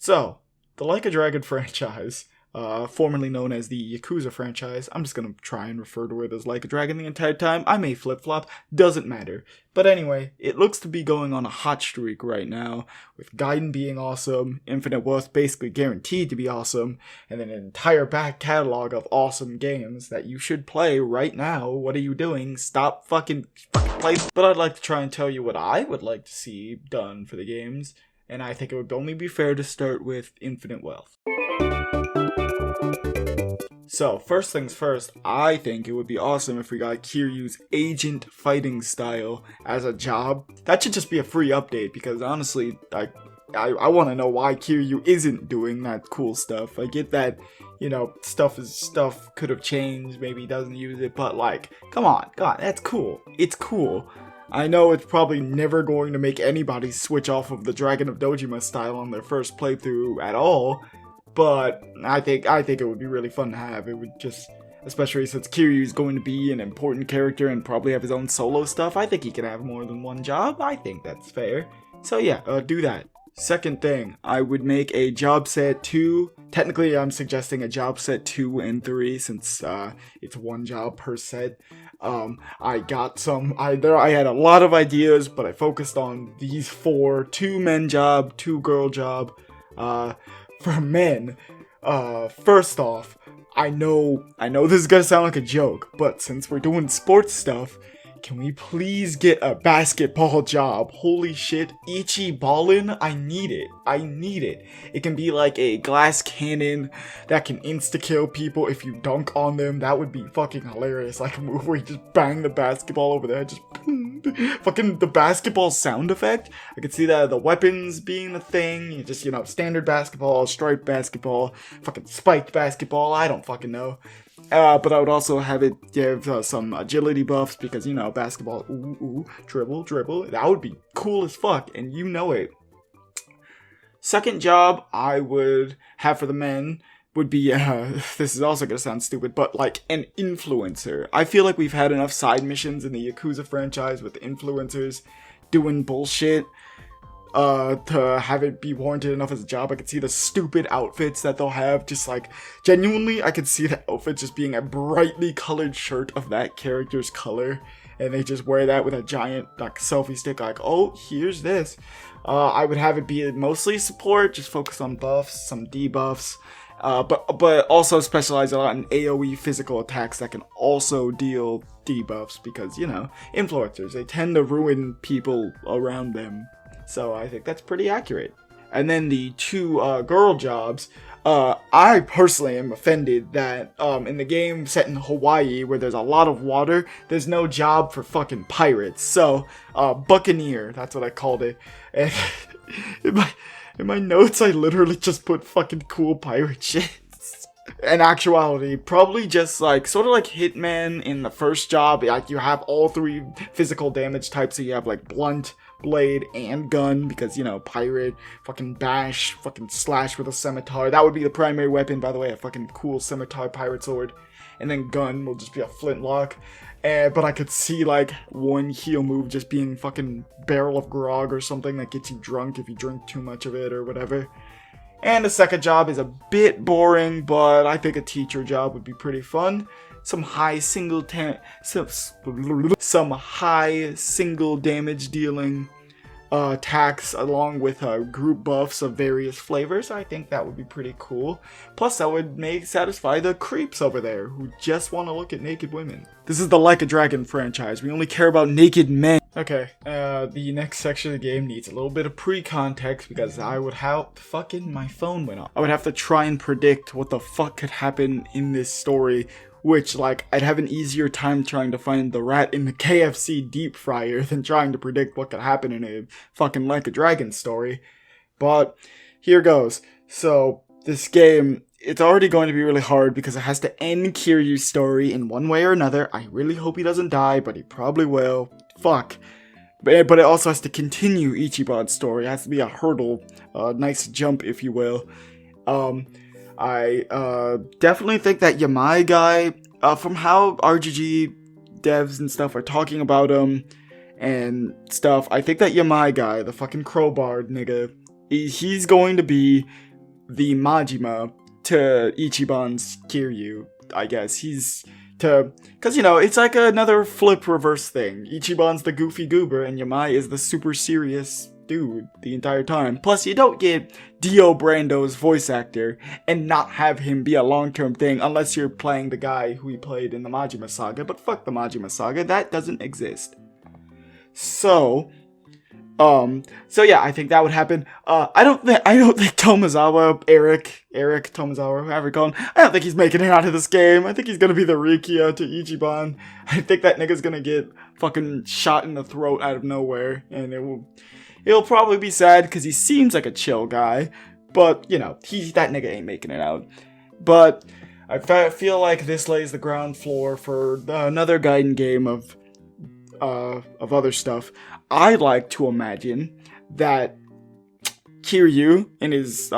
So, the Like a Dragon franchise, formerly known as the Yakuza franchise, I'm just gonna try and refer to it as Like a Dragon the entire time. I may flip-flop, doesn't matter. But anyway, it looks to be going on a hot streak right now, with Gaiden being awesome, Infinite Wealth basically guaranteed to be awesome, and then an entire back catalog of awesome games that you should play right now. What are you doing? Stop fucking play. But I'd like to try and tell you what I would like to see done for the games. And I think it would only be fair to start with Infinite Wealth. So, first things first, I think it would be awesome if we got Kiryu's agent fighting style as a job. That should just be a free update, because honestly, I want to know why Kiryu isn't doing that cool stuff. I get that, you know, stuff could have changed, maybe he doesn't use it, but like, come on, God, that's cool. It's cool. I know it's probably never going to make anybody switch off of the Dragon of Dojima style on their first playthrough at all, but I think it would be really fun to have. It would just, especially since Kiryu's going to be an important character and probably have his own solo stuff, I think he can have more than one job. I think that's fair. So yeah, do that. Second thing, I would make a job set 2. Technically, I'm suggesting a job set 2 and 3 since it's one job per set. I had a lot of ideas, but I focused on these 4: 2 men job, 2 girl job. For men, first off, I know this is gonna sound like a joke, but since we're doing sports stuff, can we please get a basketball job? Holy shit, Ichi Ballin', I need it. It can be like a glass cannon that can insta-kill people if you dunk on them. That would be fucking hilarious. Like a move where you just bang the basketball over there, just fucking the basketball sound effect. I could see that the weapons being the thing. You just, standard basketball, striped basketball, fucking spiked basketball, I don't fucking know. But I would also have it give some agility buffs because, basketball, dribble. That would be cool as fuck, and you know it. Second job I would have for the men would be, this is also gonna sound stupid, but like an influencer. I feel like we've had enough side missions in the Yakuza franchise with influencers doing bullshit to have it be warranted enough as a job. I could see the stupid outfits that they'll have, just like, genuinely, I could see the outfit just being a brightly colored shirt of that character's color, and they just wear that with a giant, like, selfie stick, like, oh, here's this. I would have it be mostly support, just focus on buffs, some debuffs, but also specialize a lot in AoE physical attacks that can also deal debuffs, because, influencers, they tend to ruin people around them. So I think that's pretty accurate. And then the 2 girl jobs, I personally am offended that in the game set in Hawaii where there's a lot of water, there's no job for fucking pirates. So, Buccaneer, that's what I called it. And in my notes, I literally just put fucking cool pirate shit. In actuality, probably just like, sort of like Hitman in the first job, like you have all 3 physical damage types, so you have like blunt, blade, and gun, because, pirate, fucking bash, fucking slash with a scimitar. That would be the primary weapon, by the way, a fucking cool scimitar pirate sword. And then gun will just be a flintlock. But I could see, like, one heal move just being fucking barrel of grog or something that gets you drunk if you drink too much of it or whatever. And the second job is a bit boring, but I think a teacher job would be pretty fun. Some high single damage dealing attacks along with group buffs of various flavors. I think that would be pretty cool. Plus, that would satisfy the creeps over there who just want to look at naked women. This is the Like a Dragon franchise. We only care about naked men. Okay, the next section of the game needs a little bit of pre-context because I would have fucking my phone went off. I would have to try and predict what the fuck could happen in this story, which, like, I'd have an easier time trying to find the rat in the KFC deep fryer than trying to predict what could happen in a fucking Like a Dragon story. But here goes. So this game, it's already going to be really hard because it has to end Kiryu's story in one way or another. I really hope he doesn't die, but he probably will. Fuck. But it also has to continue Ichiban's story. It has to be a hurdle, a nice jump, if you will. I definitely think that Yamai guy, from how RGG devs and stuff are talking about him and stuff, I think that Yamai guy, the fucking crowbar nigga, he's going to be the Majima to Ichiban's Kiryu, I guess. Because, you know, it's like another flip reverse thing. Ichiban's the goofy goober, and Yamai is the super serious dude the entire time. Plus, you don't get Dio Brando's voice actor and not have him be a long-term thing unless you're playing the guy who he played in the Majima Saga. But fuck the Majima Saga, that doesn't exist. So yeah, I think that would happen. I don't think Tomizawa, Eric Tomizawa, whoever you call him, I don't think he's making it out of this game. I think he's gonna be the Rikia to Ichiban. I think that nigga's gonna get fucking shot in the throat out of nowhere, and it'll probably be sad because he seems like a chill guy, but you know, that nigga ain't making it out. But I feel like this lays the ground floor for another Gaiden game of other stuff. I like to imagine that Kiryu in his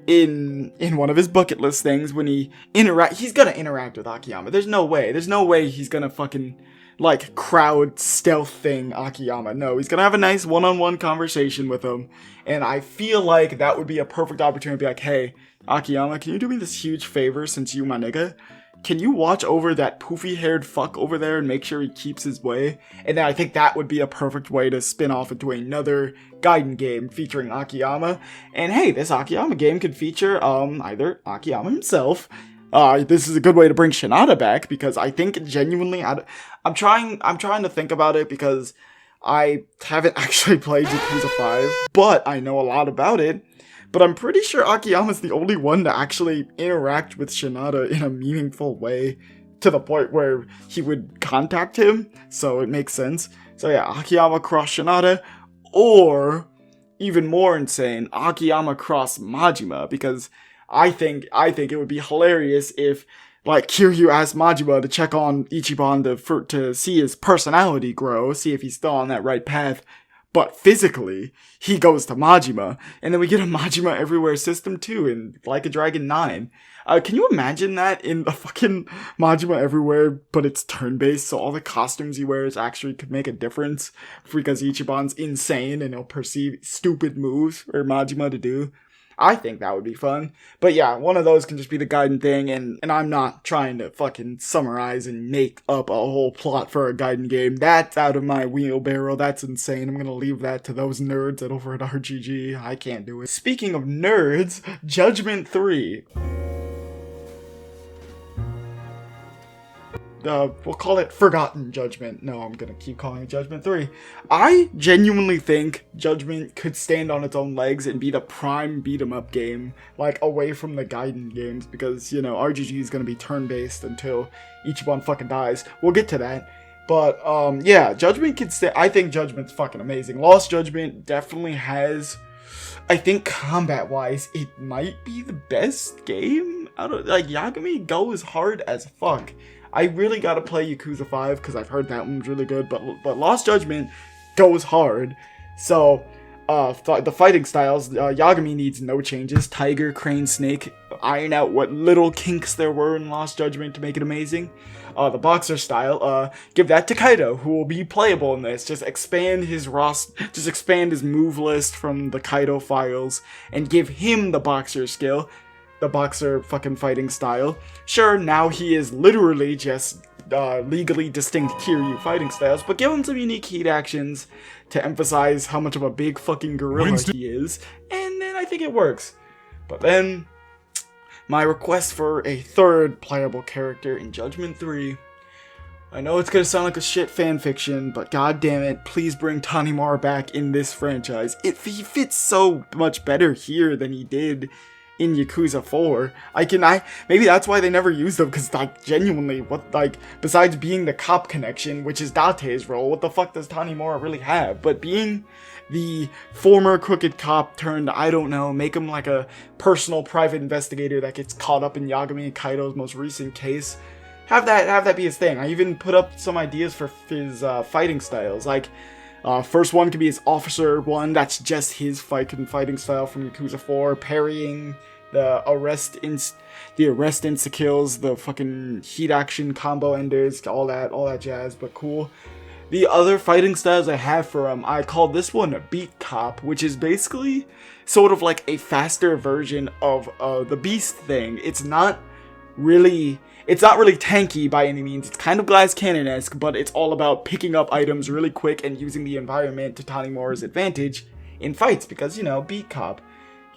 in one of his bucket list things, when he's gonna interact with Akiyama. There's no way he's gonna fucking like crowd stealth thing Akiyama. No, he's gonna have a nice one-on-one conversation with him, and I feel like that would be a perfect opportunity to be like, hey, Akiyama, can you do me this huge favor since you my nigga? Can you watch over that poofy-haired fuck over there and make sure he keeps his way? And then I think that would be a perfect way to spin off into another Gaiden game featuring Akiyama. And hey, this Akiyama game could feature either Akiyama himself. This is a good way to bring Shinada back, because I think genuinely, I'm trying to think about it because I haven't actually played Yakuza 5, but I know a lot about it. But I'm pretty sure Akiyama's the only one to actually interact with Shinada in a meaningful way, to the point where he would contact him, so it makes sense. So yeah, Akiyama cross Shinada, or, even more insane, Akiyama cross Majima, because I think it would be hilarious if, like, Kiryu asked Majima to check on Ichiban to see his personality grow, see if he's still on that right path. But physically, he goes to Majima, and then we get a Majima Everywhere system too in Like a Dragon 9. Can you imagine that in the fucking Majima Everywhere, but it's turn-based, so all the costumes he wears actually could make a difference, because Ichiban's insane and he'll perceive stupid moves for Majima to do? I think that would be fun. But yeah, one of those can just be the Gaiden thing, and I'm not trying to fucking summarize and make up a whole plot for a Gaiden game. That's out of my wheelbarrow. That's insane. I'm gonna leave that to those nerds over at RGG. I can't do it. Speaking of nerds, Judgment 3. We'll call it Forgotten Judgment. No, I'm gonna keep calling it Judgment 3. I genuinely think Judgment could stand on its own legs and be the prime beat-em-up game, like, away from the Gaiden games, because, you know, RGG is gonna be turn-based until Ichiban fucking dies. We'll get to that. But, yeah, Judgment could I think Judgment's fucking amazing. Lost Judgment definitely has, I think, combat-wise, it might be the best game out of, like, Yagami goes hard as fuck. I really gotta play Yakuza 5 because I've heard that one's really good, but Lost Judgment goes hard. So, the fighting styles, Yagami needs no changes. Tiger, Crane, Snake, iron out what little kinks there were in Lost Judgment to make it amazing. The boxer style, give that to Kaido, who will be playable in this. Just expand his move list from the Kaido files, and give him the boxer skill. The boxer fucking fighting style. Sure, now he is literally just legally distinct Kiryu fighting styles, but give him some unique heat actions to emphasize how much of a big fucking gorilla he is, and then I think it works. But then, my request for a third playable character in Judgment 3. I know it's gonna sound like a shit fanfiction, but god damn it, please bring Tanimura back in this franchise. He fits so much better here than he did in Yakuza 4. Maybe that's why they never used him, because, like, genuinely, besides being the cop connection, which is Date's role, what the fuck does Tanimura really have? But being the former crooked cop turned, I don't know, make him like a personal private investigator that gets caught up in Yagami and Kaido's most recent case. Have that be his thing. I even put up some ideas for his fighting styles, like, first one could be his Officer 1, that's just his fighting style from Yakuza 4, parrying the arrest insta-kills, the fucking heat action combo enders, all that jazz, but cool. The other fighting styles I have for him, I call this one a Beat Cop, which is basically sort of like a faster version of the Beast thing. It's not really tanky by any means. It's kind of Glass Cannon-esque, but it's all about picking up items really quick and using the environment to Tanimora's advantage in fights, because, you know, Beat Cop.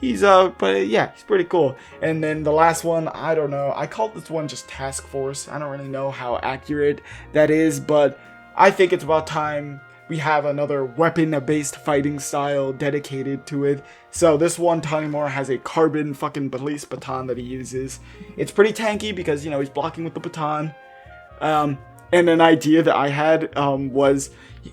But yeah, he's pretty cool. And then the last one, I don't know. I called this one just Task Force. I don't really know how accurate that is, but I think it's about time we have another weapon-based fighting style dedicated to it. So this one, Tanimura has a carbon fucking police baton that he uses. It's pretty tanky because, you know, he's blocking with the baton. And an idea that I had was,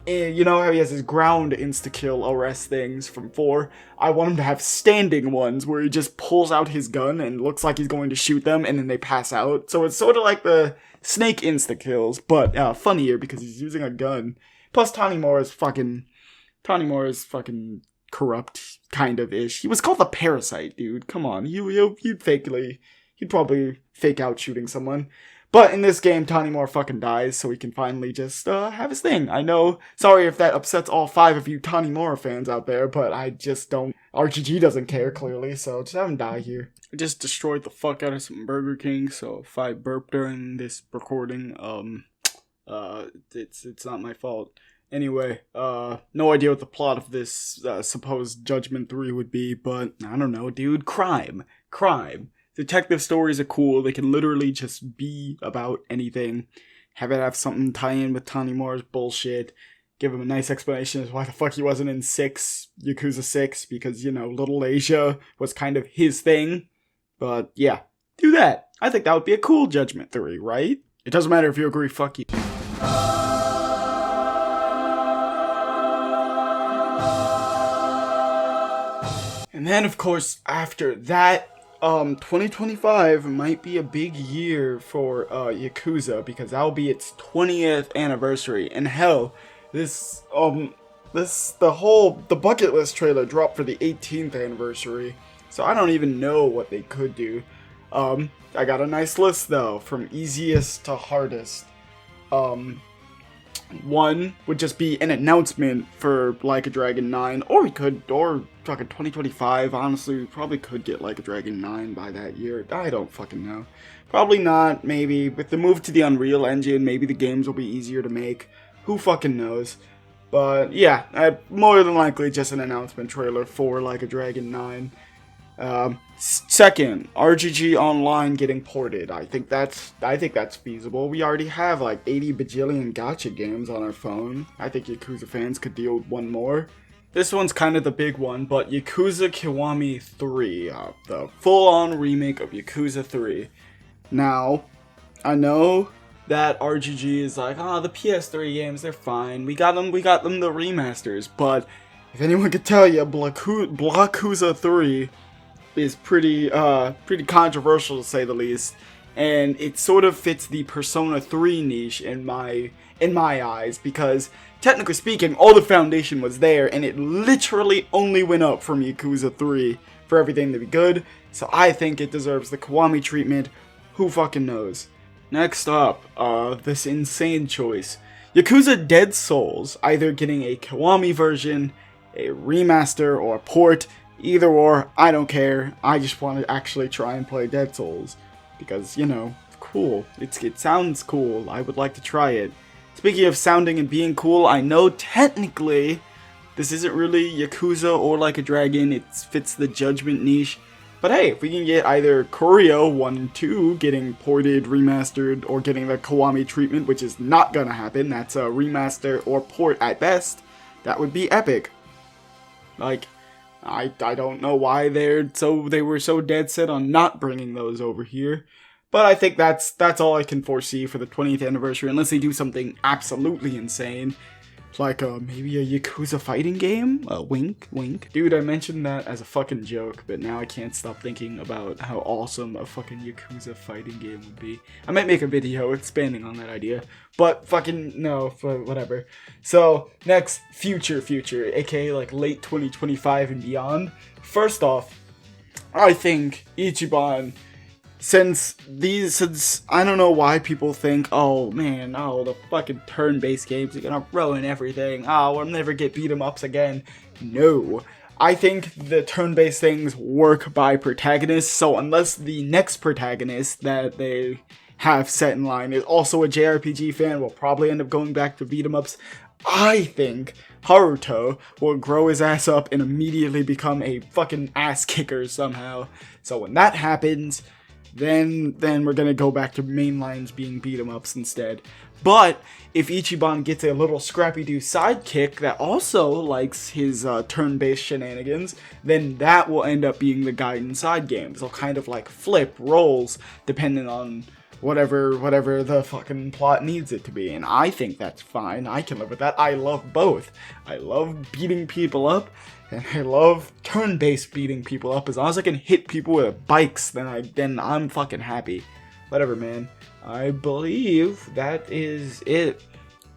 you know how he has his ground insta-kill arrest things from 4? I want him to have standing ones where he just pulls out his gun and looks like he's going to shoot them and then they pass out. So it's sort of like the Snake insta-kills, but funnier because he's using a gun. Plus Tanimura is fucking corrupt, kind of-ish. He was called the Parasite, dude. Come on, he'd probably fake out shooting someone. But in this game, Tanimura fucking dies, so he can finally just have his thing. I know, sorry if that upsets all 5 of you Tanimura fans out there, but I just don't. RGG doesn't care, clearly, so just have him die here. I just destroyed the fuck out of some Burger King, so if I burp during this recording, it's not my fault. Anyway, no idea what the plot of this supposed Judgment 3 would be, but I don't know, dude. Crime. Detective stories are cool. They can literally just be about anything. Have it have something tie in with Tanimura's bullshit. Give him a nice explanation as to why the fuck he wasn't in Yakuza 6, because, you know, Little Asia was kind of his thing. But yeah, do that. I think that would be a cool Judgment 3, right? It doesn't matter if you agree, fuck you. And then, of course, after that, 2025 might be a big year for Yakuza, because that'll be its 20th anniversary. And hell, the bucket list trailer dropped for the 18th anniversary, so I don't even know what they could do. I got a nice list though, from easiest to hardest. One would just be an announcement for Like a Dragon 9, or fucking 2025, honestly, we probably could get Like a Dragon 9 by that year. I don't fucking know. Probably not, maybe. With the move to the Unreal Engine, maybe the games will be easier to make. Who fucking knows? But yeah, more than likely just an announcement trailer for Like a Dragon 9. Second, RGG Online getting ported. I think that's feasible. We already have like 80 bajillion gacha games on our phone. I think Yakuza fans could deal with one more. This one's kind of the big one, but Yakuza Kiwami 3, the full-on remake of Yakuza 3. Now, I know that RGG is like, the PS3 games, they're fine. We got them the remasters, but if anyone could tell you, Blakuza 3 is pretty controversial to say the least, and it sort of fits the Persona 3 niche in my eyes, because technically speaking, all the foundation was there, and it literally only went up from Yakuza 3 for everything to be good, so I think it deserves the Kiwami treatment. Who fucking knows? Next up, this insane choice. Yakuza Dead Souls, either getting a Kiwami version, a remaster, or a port. Either or, I don't care. I just want to actually try and play Dead Souls. Because, you know, cool. It sounds cool. I would like to try it. Speaking of sounding and being cool, I know technically this isn't really Yakuza or Like a Dragon. It fits the Judgment niche. But hey, if we can get either Kurio 1 and 2 getting ported, remastered, or getting the Kiwami treatment, which is not gonna happen, that's a remaster or port at best, that would be epic. Like, I don't know why they were so dead set on not bringing those over here. But I think that's all I can foresee for the 20th anniversary, unless they do something absolutely insane. Like, maybe a Yakuza fighting game? Wink, wink. Dude, I mentioned that as a fucking joke, but now I can't stop thinking about how awesome a fucking Yakuza fighting game would be. I might make a video expanding on that idea, but fucking no, whatever. So, next, future, aka like late 2025 and beyond. First off, I think Ichiban since I don't know why people think, oh man, oh, the fucking turn-based games are gonna ruin everything, oh, we'll never get beat 'em ups again. No. I think the turn-based things work by protagonists, so unless the next protagonist that they have set in line is also a JRPG fan, we'll probably end up going back to beat 'em ups. I think Haruto will grow his ass up and immediately become a fucking ass kicker somehow. So when that happens, then we're gonna go back to main lines being beat 'em ups instead. But if Ichiban gets a little Scrappy-Doo sidekick that also likes his turn-based shenanigans, then that will end up being the Gaiden side games. They'll kind of like flip roles depending on whatever the fucking plot needs it to be. And I think that's fine. I can live with that. I love both. I love beating people up, and I love turn-based beating people up. As long as I can hit people with bikes, then I'm fucking happy. Whatever, man. I believe that is it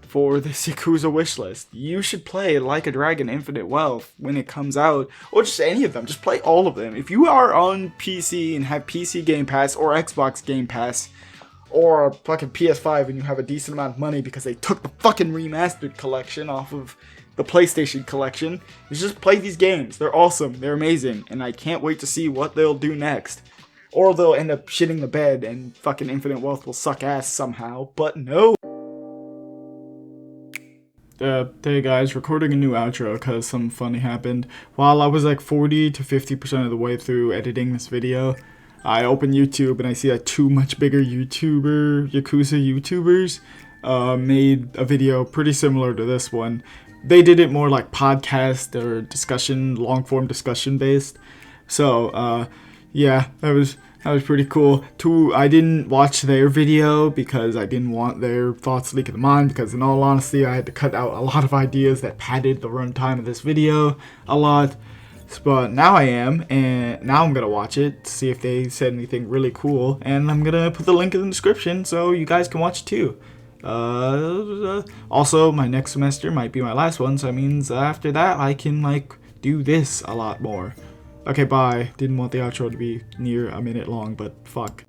for this Yakuza wishlist. You should play Like a Dragon Infinite Wealth when it comes out, or just any of them. Just play all of them. If you are on PC and have PC Game Pass or Xbox Game Pass, or a fucking PS5 and you have a decent amount of money because they took the fucking remastered collection off of the PlayStation collection, you just play these games. They're awesome. They're amazing. And I can't wait to see what they'll do next. Or they'll end up shitting the bed and fucking Infinite Wealth will suck ass somehow. But no. Hey guys, recording a new outro because something funny happened. While I was like 40 to 50% of the way through editing this video, I open YouTube and I see that two much bigger Yakuza YouTubers made a video pretty similar to this one. They did it more like podcast or discussion, long-form discussion based. So, yeah, that was pretty cool. I didn't watch their video because I didn't want their thoughts leaking to mine, because in all honesty, I had to cut out a lot of ideas that padded the runtime of this video a lot. But now I am, and now I'm gonna watch it to see if they said anything really cool, and I'm gonna put the link in the description so you guys can watch it too. Also, my next semester might be my last one, so that means after that I can like do this a lot more. Okay, bye. Didn't want the outro to be near a minute long, but fuck.